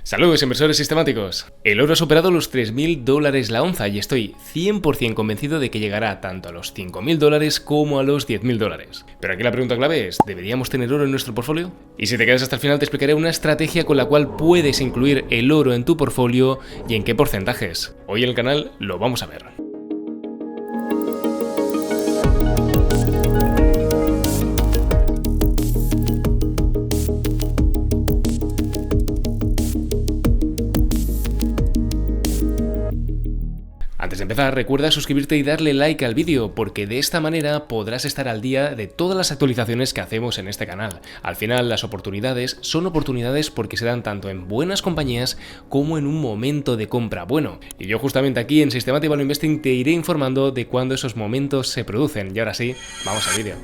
Saludos inversores sistemáticos. El oro ha superado los $3.000 la onza y estoy 100% convencido de que llegará tanto a los $5.000 como a los $10.000. Pero aquí la pregunta clave es, ¿deberíamos tener oro en nuestro portfolio? Y si te quedas hasta el final te explicaré una estrategia con la cual puedes incluir el oro en tu portfolio y en qué porcentajes. Hoy en el canal lo vamos a ver. Antes de empezar, recuerda suscribirte y darle like al vídeo, porque de esta manera podrás estar al día de todas las actualizaciones que hacemos en este canal. Al final, las oportunidades son oportunidades porque se dan tanto en buenas compañías como en un momento de compra bueno. Y yo justamente aquí en Systematic Value Investing te iré informando de cuándo esos momentos se producen. Y ahora sí, vamos al vídeo.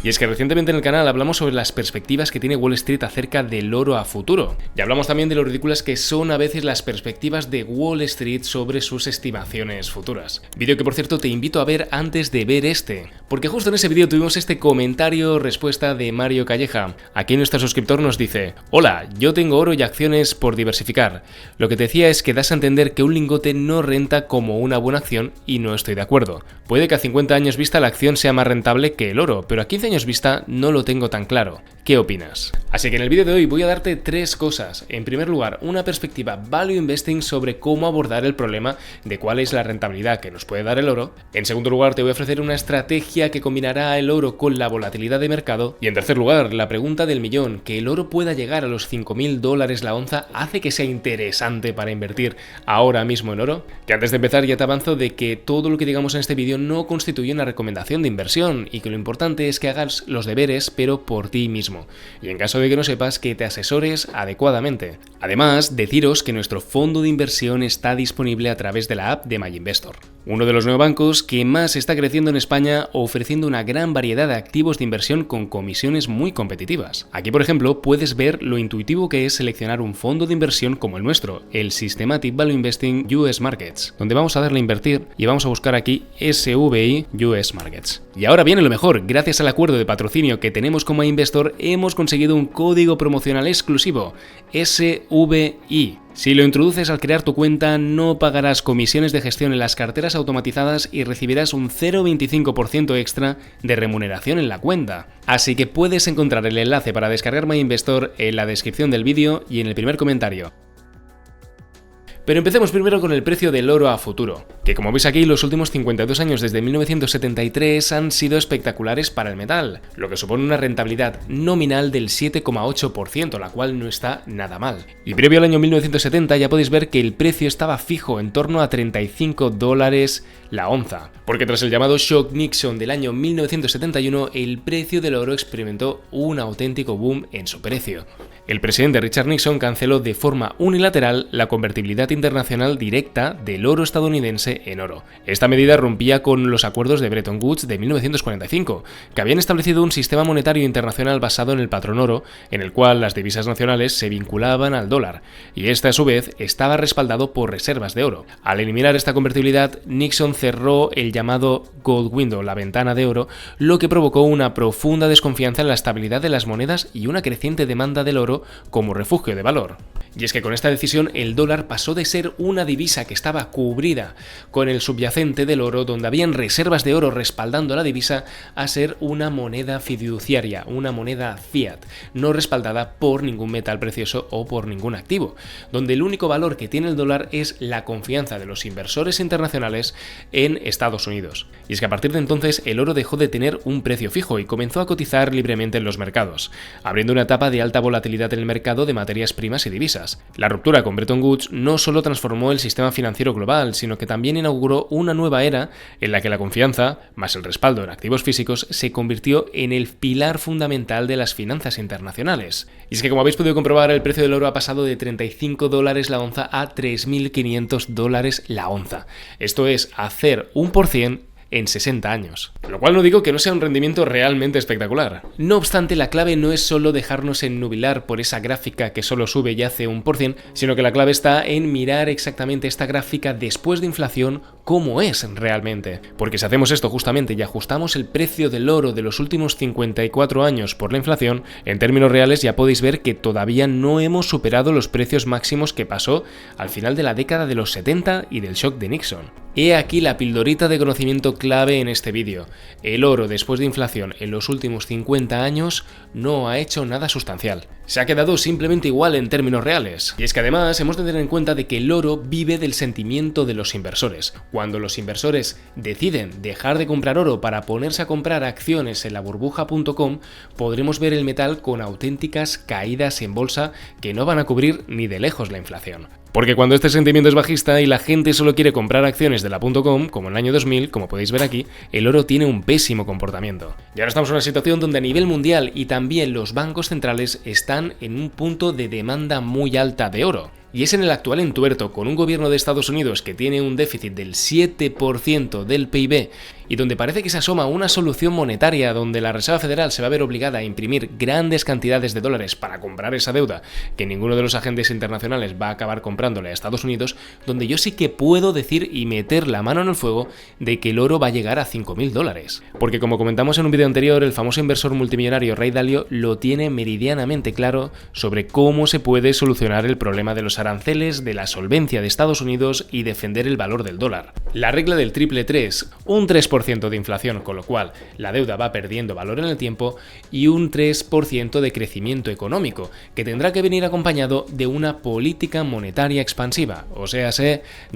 Y es que recientemente en el canal hablamos sobre las perspectivas que tiene Wall Street acerca del oro a futuro. Y hablamos también de lo ridículas que son a veces las perspectivas de Wall Street sobre sus estimaciones futuras. Vídeo que por cierto te invito a ver antes de ver este, porque justo en ese vídeo tuvimos este comentario respuesta de Mario Calleja. Aquí nuestro suscriptor nos dice: hola, yo tengo oro y acciones por diversificar. Lo que te decía es que das a entender que un lingote no renta como una buena acción y no estoy de acuerdo. Puede que a 50 años vista la acción sea más rentable que el oro, pero a 15 años vista no lo tengo tan claro. ¿Qué opinas? Así que en el vídeo de hoy voy a darte tres cosas. En primer lugar, una perspectiva value investing sobre cómo abordar el problema de cuál es la rentabilidad que nos puede dar el oro. En segundo lugar, te voy a ofrecer una estrategia que combinará el oro con la volatilidad de mercado. Y en tercer lugar, la pregunta del millón: que el oro pueda llegar a los $5.000 la onza hace que sea interesante para invertir ahora mismo en oro. Que antes de empezar ya te avanzo de que todo lo que digamos en este vídeo no constituye una recomendación de inversión y que lo importante es que hagas los deberes pero por ti mismo. Y en caso de que no sepas, que te asesores adecuadamente. Además, deciros que nuestro fondo de inversión está disponible a través de la app de MyInvestor, uno de los neobancos que más está creciendo en España, ofreciendo una gran variedad de activos de inversión con comisiones muy competitivas. Aquí, por ejemplo, puedes ver lo intuitivo que es seleccionar un fondo de inversión como el nuestro, el Systematic Value Investing US Markets, donde vamos a darle a invertir y vamos a buscar aquí SVI US Markets. Y ahora viene lo mejor: gracias al acuerdo de patrocinio que tenemos con MyInvestor, hemos conseguido un código promocional exclusivo, SVI. Si lo introduces al crear tu cuenta, no pagarás comisiones de gestión en las carteras automatizadas y recibirás un 0,25% extra de remuneración en la cuenta. Así que puedes encontrar el enlace para descargar MyInvestor en la descripción del vídeo y en el primer comentario. Pero empecemos primero con el precio del oro a futuro, que como veis aquí, los últimos 52 años desde 1973 han sido espectaculares para el metal, lo que supone una rentabilidad nominal del 7,8%, la cual no está nada mal. Y previo al año 1970 ya podéis ver que el precio estaba fijo en torno a $35 la onza, porque tras el llamado shock Nixon del año 1971, el precio del oro experimentó un auténtico boom en su precio. El presidente Richard Nixon canceló de forma unilateral la convertibilidad internacional directa del oro estadounidense en oro. Esta medida rompía con los acuerdos de Bretton Woods de 1945, que habían establecido un sistema monetario internacional basado en el patrón oro, en el cual las divisas nacionales se vinculaban al dólar, y este a su vez estaba respaldado por reservas de oro. Al eliminar esta convertibilidad, Nixon cerró el llamado Gold Window, la ventana de oro, lo que provocó una profunda desconfianza en la estabilidad de las monedas y una creciente demanda del oro como refugio de valor. Y es que con esta decisión el dólar pasó de ser una divisa que estaba cubrida con el subyacente del oro, donde habían reservas de oro respaldando la divisa, a ser una moneda fiduciaria, una moneda fiat, no respaldada por ningún metal precioso o por ningún activo, donde el único valor que tiene el dólar es la confianza de los inversores internacionales en Estados Unidos. Y es que a partir de entonces el oro dejó de tener un precio fijo y comenzó a cotizar libremente en los mercados, abriendo una etapa de alta volatilidad en el mercado de materias primas y divisas. La ruptura con Bretton Woods no solo transformó el sistema financiero global, sino que también inauguró una nueva era en la que la confianza, más el respaldo en activos físicos, se convirtió en el pilar fundamental de las finanzas internacionales. Y es que, como habéis podido comprobar, el precio del oro ha pasado de $35 la onza a $3.500 la onza. Esto es hacer 1% en 60 años. Lo cual no digo que no sea un rendimiento realmente espectacular. No obstante, la clave no es solo dejarnos ennubilar por esa gráfica que solo sube y hace 1%, sino que la clave está en mirar exactamente esta gráfica después de inflación cómo es realmente. Porque si hacemos esto justamente y ajustamos el precio del oro de los últimos 54 años por la inflación, en términos reales ya podéis ver que todavía no hemos superado los precios máximos que pasó al final de la década de los 70 y del shock de Nixon. He aquí la pildorita de conocimiento clave en este vídeo. El oro después de inflación en los últimos 50 años no ha hecho nada sustancial. Se ha quedado simplemente igual en términos reales. Y es que además hemos de tener en cuenta de que el oro vive del sentimiento de los inversores. Cuando los inversores deciden dejar de comprar oro para ponerse a comprar acciones en la burbuja.com, podremos ver el metal con auténticas caídas en bolsa que no van a cubrir ni de lejos la inflación. Porque cuando este sentimiento es bajista y la gente solo quiere comprar acciones de la .com, como en el año 2000, como podéis ver aquí, el oro tiene un pésimo comportamiento. Y ahora estamos en una situación donde a nivel mundial y también los bancos centrales están en un punto de demanda muy alta de oro. Y es en el actual entuerto, con un gobierno de Estados Unidos que tiene un déficit del 7% del PIB y donde parece que se asoma una solución monetaria donde la Reserva Federal se va a ver obligada a imprimir grandes cantidades de dólares para comprar esa deuda que ninguno de los agentes internacionales va a acabar comprándole a Estados Unidos, donde yo sí que puedo decir y meter la mano en el fuego de que el oro va a llegar a $5.000. Porque como comentamos en un vídeo anterior, el famoso inversor multimillonario Ray Dalio lo tiene meridianamente claro sobre cómo se puede solucionar el problema de los aranceles, de la solvencia de Estados Unidos y defender el valor del dólar. La regla del 333, un 3% de inflación, con lo cual la deuda va perdiendo valor en el tiempo, y un 3% de crecimiento económico, que tendrá que venir acompañado de una política monetaria expansiva, o sea,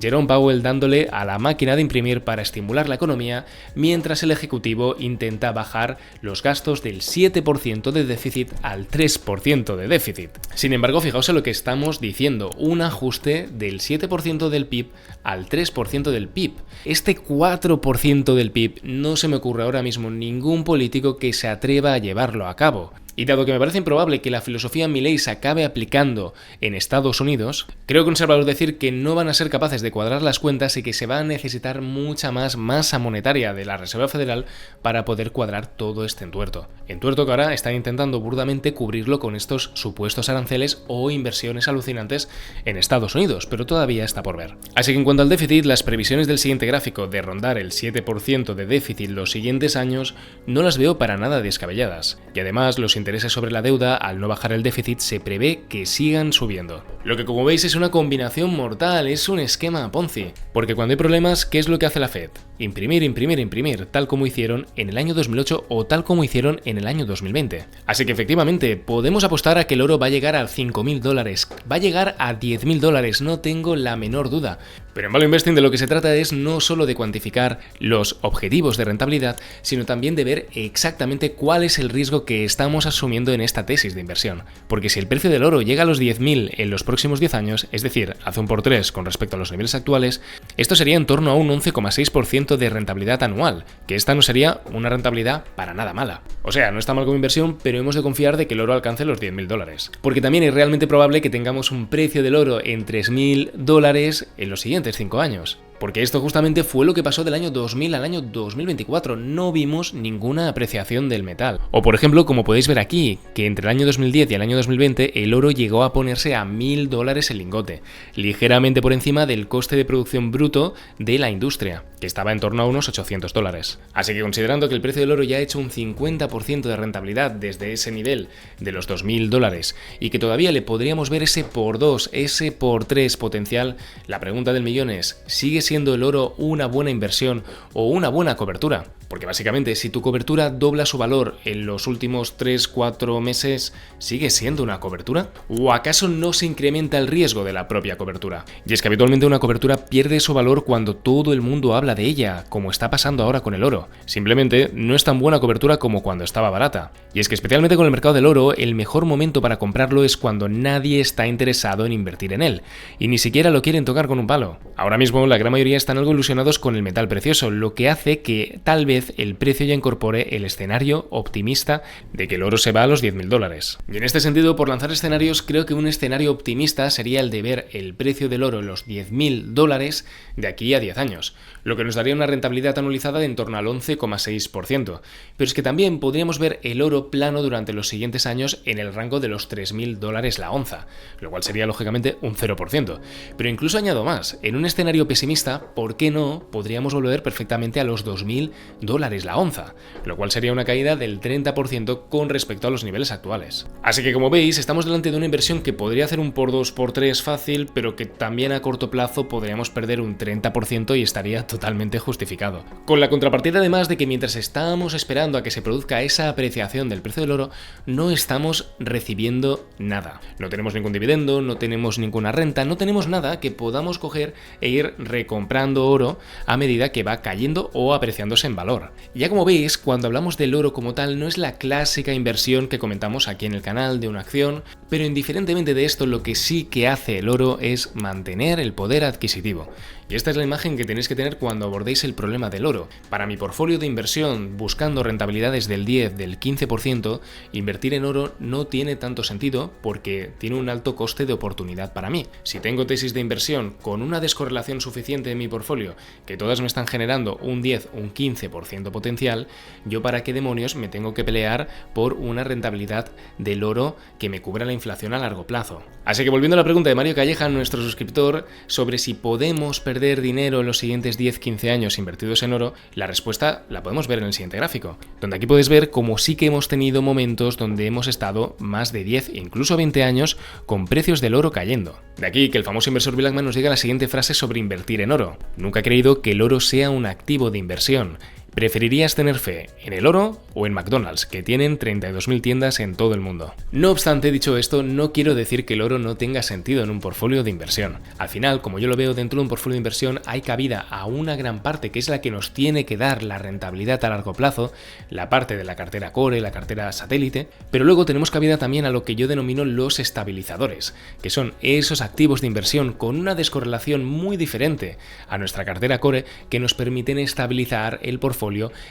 Jerome Powell dándole a la máquina de imprimir para estimular la economía, mientras el Ejecutivo intenta bajar los gastos del 7% de déficit al 3% de déficit. Sin embargo, fijaos en lo que estamos diciendo, un ajuste del 7% del PIB al 3% del PIB. Este 4% del PIB no se me ocurre ahora mismo ningún político que se atreva a llevarlo a cabo. Y dado que me parece improbable que la filosofía Milley se acabe aplicando en Estados Unidos, creo conservador decir que no van a ser capaces de cuadrar las cuentas y que se va a necesitar mucha más masa monetaria de la Reserva Federal para poder cuadrar todo este entuerto. Entuerto que ahora están intentando burdamente cubrirlo con estos supuestos aranceles o inversiones alucinantes en Estados Unidos, pero todavía está por ver. Así que en cuanto al déficit, las previsiones del siguiente gráfico de rondar el 7% de déficit los siguientes años no las veo para nada descabelladas. Y además los intereses sobre la deuda, al no bajar el déficit, se prevé que sigan subiendo. Lo que como veis es una combinación mortal, es un esquema Ponzi. Porque cuando hay problemas, ¿qué es lo que hace la Fed? Imprimir, imprimir, imprimir, tal como hicieron en el año 2008 o tal como hicieron en el año 2020. Así que efectivamente, podemos apostar a que el oro va a llegar a $5.000, va a llegar a $10.000, no tengo la menor duda. Pero en Value Investing de lo que se trata es no solo de cuantificar los objetivos de rentabilidad, sino también de ver exactamente cuál es el riesgo que estamos asumiendo en esta tesis de inversión. Porque si el precio del oro llega a los 10.000 en los próximos 10 años, es decir, hace un por 3 con respecto a los niveles actuales, esto sería en torno a un 11,6% de rentabilidad anual, que esta no sería una rentabilidad para nada mala. O sea, no está mal como inversión, pero hemos de confiar de que el oro alcance los $10.000. Porque también es realmente probable que tengamos un precio del oro en $3.000 en los siguientes 5 años. Porque esto justamente fue lo que pasó del año 2000 al año 2024, no vimos ninguna apreciación del metal. O por ejemplo, como podéis ver aquí, que entre el año 2010 y el año 2020 el oro llegó a ponerse a $1.000 el lingote, ligeramente por encima del coste de producción bruto de la industria, que estaba en torno a unos $800. Así que considerando que el precio del oro ya ha hecho un 50% de rentabilidad desde ese nivel de los $2.000 y que todavía le podríamos ver ese por 2, ese por 3 potencial, la pregunta del millón es, ¿sigue siendo el oro una buena inversión o una buena cobertura? Porque básicamente si tu cobertura dobla su valor en los últimos 3-4 meses, ¿sigue siendo una cobertura? ¿O acaso no se incrementa el riesgo de la propia cobertura? Y es que habitualmente una cobertura pierde su valor cuando todo el mundo habla de ella, como está pasando ahora con el oro. Simplemente no es tan buena cobertura como cuando estaba barata. Y es que especialmente con el mercado del oro, el mejor momento para comprarlo es cuando nadie está interesado en invertir en él, y ni siquiera lo quieren tocar con un palo. Ahora mismo la gran mayoría están algo ilusionados con el metal precioso, lo que hace que tal vez vez el precio ya incorpore el escenario optimista de que el oro se va a los $10.000. Y en este sentido, por lanzar escenarios, creo que un escenario optimista sería el de ver el precio del oro en los $10.000 de aquí a 10 años, lo que nos daría una rentabilidad anualizada de en torno al 11,6%. Pero es que también podríamos ver el oro plano durante los siguientes años en el rango de los $3.000 la onza, lo cual sería lógicamente un 0%. Pero incluso añado más, en un escenario pesimista, ¿por qué no podríamos volver perfectamente a los $2.000 la onza? Lo cual sería una caída del 30% con respecto a los niveles actuales. Así que como veis, estamos delante de una inversión que podría hacer un por 2 por 3 fácil, pero que también a corto plazo podríamos perder un 30% y estaría totalmente justificado. Con la contrapartida además de que mientras estamos esperando a que se produzca esa apreciación del precio del oro, no estamos recibiendo nada. No tenemos ningún dividendo, no tenemos ninguna renta, no tenemos nada que podamos coger e ir recomprando oro a medida que va cayendo o apreciándose en valor. Ya como veis, cuando hablamos del oro como tal, no es la clásica inversión que comentamos aquí en el canal de una acción, pero indiferentemente de esto, lo que sí que hace el oro es mantener el poder adquisitivo. Y esta es la imagen que tenéis que tener cuando abordéis el problema del oro. Para mi portfolio de inversión, buscando rentabilidades del 10, del 15%, invertir en oro no tiene tanto sentido porque tiene un alto coste de oportunidad para mí. Si tengo tesis de inversión con una descorrelación suficiente en mi portfolio, que todas me están generando un 10, un 15% potencial, yo para qué demonios me tengo que pelear por una rentabilidad del oro que me cubra la inflación a largo plazo. Así que volviendo a la pregunta de Mario Calleja, nuestro suscriptor, sobre si podemos perder dinero en los siguientes 10-15 años invertidos en oro, la respuesta la podemos ver en el siguiente gráfico, donde aquí puedes ver cómo sí que hemos tenido momentos donde hemos estado más de 10, incluso 20 años con precios del oro cayendo. De aquí que el famoso inversor Bill Ackman nos diga la siguiente frase sobre invertir en oro: nunca he creído que el oro sea un activo de inversión. ¿Preferirías tener fe en el oro o en McDonald's, que tienen 32.000 tiendas en todo el mundo? No obstante, dicho esto, no quiero decir que el oro no tenga sentido en un portfolio de inversión. Al final, como yo lo veo dentro de un portfolio de inversión, hay cabida a una gran parte que es la que nos tiene que dar la rentabilidad a largo plazo, la parte de la cartera core, la cartera satélite, pero luego tenemos cabida también a lo que yo denomino los estabilizadores, que son esos activos de inversión con una descorrelación muy diferente a nuestra cartera core que nos permiten estabilizar el portfolio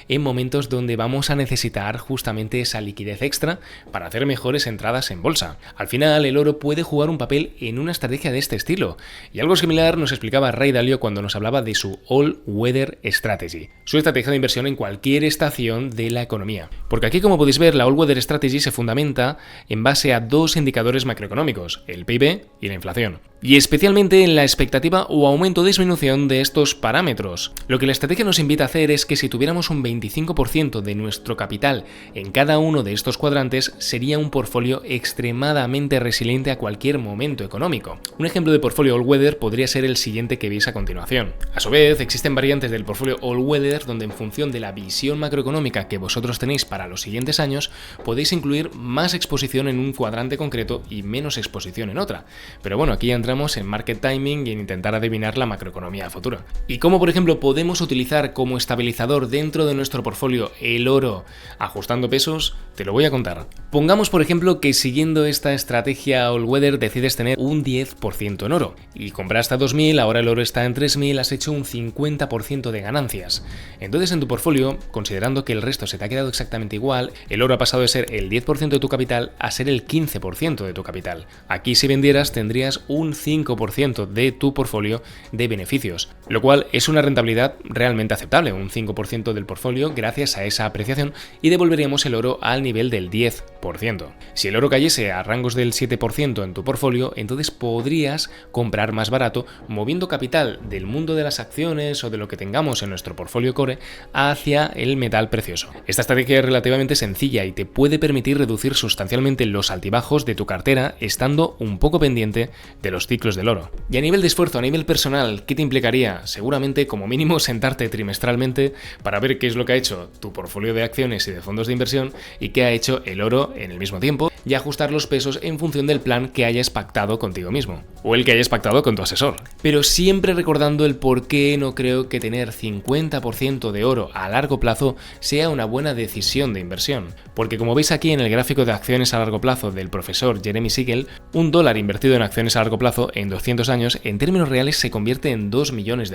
en momentos donde vamos a necesitar justamente esa liquidez extra para hacer mejores entradas en bolsa. Al final, el oro puede jugar un papel en una estrategia de este estilo, y algo similar nos explicaba Ray Dalio cuando nos hablaba de su All Weather Strategy, su estrategia de inversión en cualquier estación de la economía. Porque aquí, como podéis ver, la All Weather Strategy se fundamenta en base a dos indicadores macroeconómicos, el PIB y la inflación, y especialmente en la expectativa o aumento o disminución de estos parámetros. Lo que la estrategia nos invita a hacer es que si tuviéramos un 25% de nuestro capital en cada uno de estos cuadrantes, sería un portfolio extremadamente resiliente a cualquier momento económico. Un ejemplo de portfolio All Weather podría ser el siguiente que veis a continuación. A su vez, existen variantes del portfolio All Weather donde, en función de la visión macroeconómica que vosotros tenéis para los siguientes años, podéis incluir más exposición en un cuadrante concreto y menos exposición en otra. Pero bueno, aquí entramos en market timing y en intentar adivinar la macroeconomía futura. Y cómo, por ejemplo, podemos utilizar como estabilizador dentro de nuestro portfolio el oro ajustando pesos, te lo voy a contar. Pongamos, por ejemplo, que siguiendo esta estrategia All Weather decides tener un 10% en oro y compraste a 2.000, ahora el oro está en 3.000, has hecho un 50% de ganancias. Entonces, en tu portfolio, considerando que el resto se te ha quedado exactamente igual, el oro ha pasado de ser el 10% de tu capital a ser el 15% de tu capital. Aquí, si vendieras, tendrías un 5% de tu portfolio de beneficios, lo cual es una rentabilidad realmente aceptable, un 5% del portfolio gracias a esa apreciación, y devolveríamos el oro al nivel del 10%. Si el oro cayese a rangos del 7% en tu portfolio, entonces podrías comprar más barato moviendo capital del mundo de las acciones o de lo que tengamos en nuestro portfolio core hacia el metal precioso. Esta estrategia es relativamente sencilla y te puede permitir reducir sustancialmente los altibajos de tu cartera estando un poco pendiente de los ciclos del oro. Y a nivel de esfuerzo, a nivel personal, ¿qué te implicaría? Seguramente, como mínimo, sentarte trimestralmente para ver qué es lo que ha hecho tu portfolio de acciones y de fondos de inversión y qué ha hecho el oro en el mismo tiempo, y ajustar los pesos en función del plan que hayas pactado contigo mismo. o el que hayas pactado con tu asesor. Pero siempre recordando el por qué no creo que tener 50% de oro a largo plazo sea una buena decisión de inversión. Porque como veis aquí en el gráfico de acciones a largo plazo del profesor Jeremy Siegel, $1 invertido en acciones a largo plazo en 200 años en términos reales se convierte en $2 millones,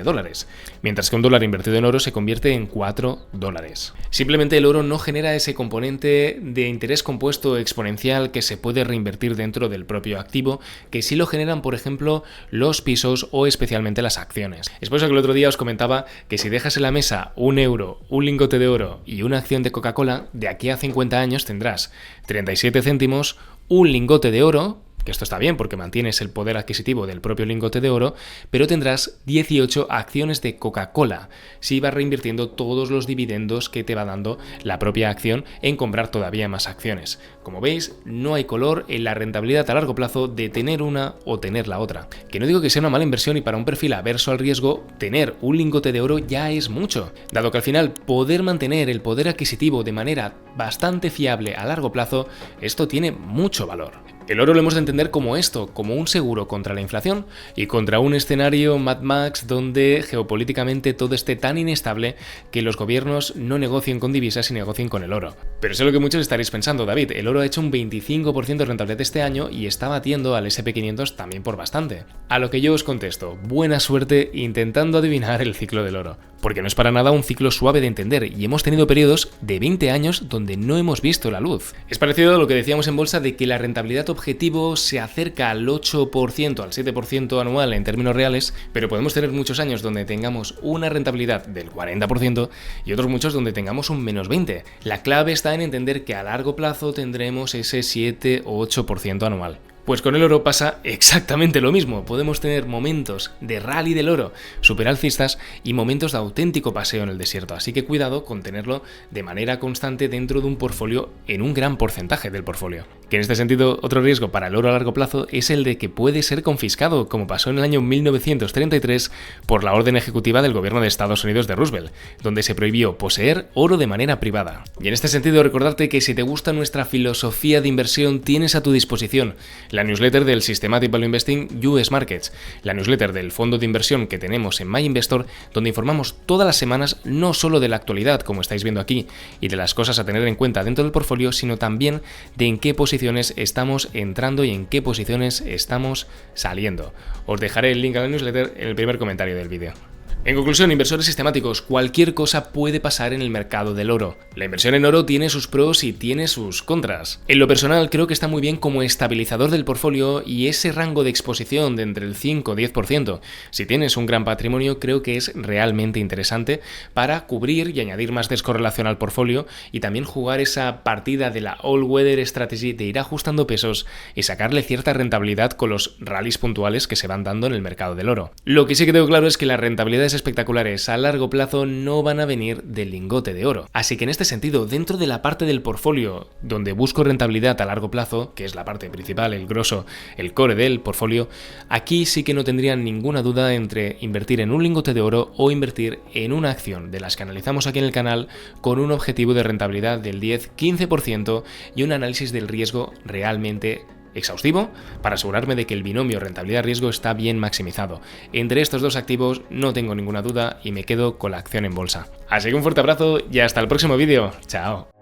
mientras que $1 invertido en oro se convierte en $4. Simplemente el oro no genera ese componente de interés compuesto exponencial que se puede reinvertir dentro del propio activo, que sí lo generan, por ejemplo, los pisos o especialmente las acciones. Es por eso que el otro día os comentaba que si dejas en la mesa €1, un lingote de oro y una acción de Coca-Cola, de aquí a 50 años tendrás 37 céntimos, un lingote de oro, que esto está bien porque mantienes el poder adquisitivo del propio lingote de oro, pero tendrás 18 acciones de Coca-Cola si vas reinvirtiendo todos los dividendos que te va dando la propia acción en comprar todavía más acciones. Como veis, no hay color en la rentabilidad a largo plazo de tener una o tener la otra. Que no digo que sea una mala inversión y para un perfil averso al riesgo, tener un lingote de oro ya es mucho, dado que al final poder mantener el poder adquisitivo de manera bastante fiable a largo plazo, esto tiene mucho valor. El oro lo hemos de entender como esto, como un seguro contra la inflación y contra un escenario Mad Max donde geopolíticamente todo esté tan inestable que los gobiernos no negocien con divisas y negocien con el oro. Pero sé lo que muchos estaréis pensando, David, el oro ha hecho un 25% de rentabilidad este año y está batiendo al S&P 500 también por bastante. A lo que yo os contesto, buena suerte intentando adivinar el ciclo del oro. Porque no es para nada un ciclo suave de entender y hemos tenido periodos de 20 años donde no hemos visto la luz. Es parecido a lo que decíamos en bolsa de que la rentabilidad objetivo se acerca al 8%, al 7% anual en términos reales, pero podemos tener muchos años donde tengamos una rentabilidad del 40% y otros muchos donde tengamos un menos 20%. La clave está en entender que a largo plazo tendremos ese 7 o 8% anual. Pues con el oro pasa exactamente lo mismo. Podemos tener momentos de rally del oro superalcistas y momentos de auténtico paseo en el desierto. Así que cuidado con tenerlo de manera constante dentro de un portfolio en un gran porcentaje del portfolio. Que en este sentido, otro riesgo para el oro a largo plazo es el de que puede ser confiscado, como pasó en el año 1933 por la orden ejecutiva del gobierno de Estados Unidos de Roosevelt, donde se prohibió poseer oro de manera privada. Y en este sentido, recordarte que si te gusta nuestra filosofía de inversión, tienes a tu disposición la newsletter del Systematic Value Investing US Markets, la newsletter del fondo de inversión que tenemos en MyInvestor, donde informamos todas las semanas no solo de la actualidad, como estáis viendo aquí, y de las cosas a tener en cuenta dentro del portfolio, sino también de en qué posiciones estamos entrando y en qué posiciones estamos saliendo. Os dejaré el link a la newsletter en el primer comentario del vídeo. En conclusión, inversores sistemáticos, cualquier cosa puede pasar en el mercado del oro. La inversión en oro tiene sus pros y tiene sus contras. En lo personal, creo que está muy bien como estabilizador del portfolio y ese rango de exposición de entre el 5 y 10%. Si tienes un gran patrimonio, creo que es realmente interesante para cubrir y añadir más descorrelación al portfolio y también jugar esa partida de la all-weather strategy de ir ajustando pesos y sacarle cierta rentabilidad con los rallies puntuales que se van dando en el mercado del oro. Lo que sí que tengo claro es que las rentabilidades espectaculares a largo plazo no van a venir del lingote de oro. Así que en este sentido, dentro de la parte del portfolio donde busco rentabilidad a largo plazo, que es la parte principal, el grosso, el core del portfolio, aquí sí que no tendría ninguna duda entre invertir en un lingote de oro o invertir en una acción de las que analizamos aquí en el canal con un objetivo de rentabilidad del 10-15% y un análisis del riesgo realmente exhaustivo para asegurarme de que el binomio rentabilidad-riesgo está bien maximizado. Entre estos dos activos no tengo ninguna duda y me quedo con la acción en bolsa. Así que un fuerte abrazo y hasta el próximo vídeo. ¡Chao!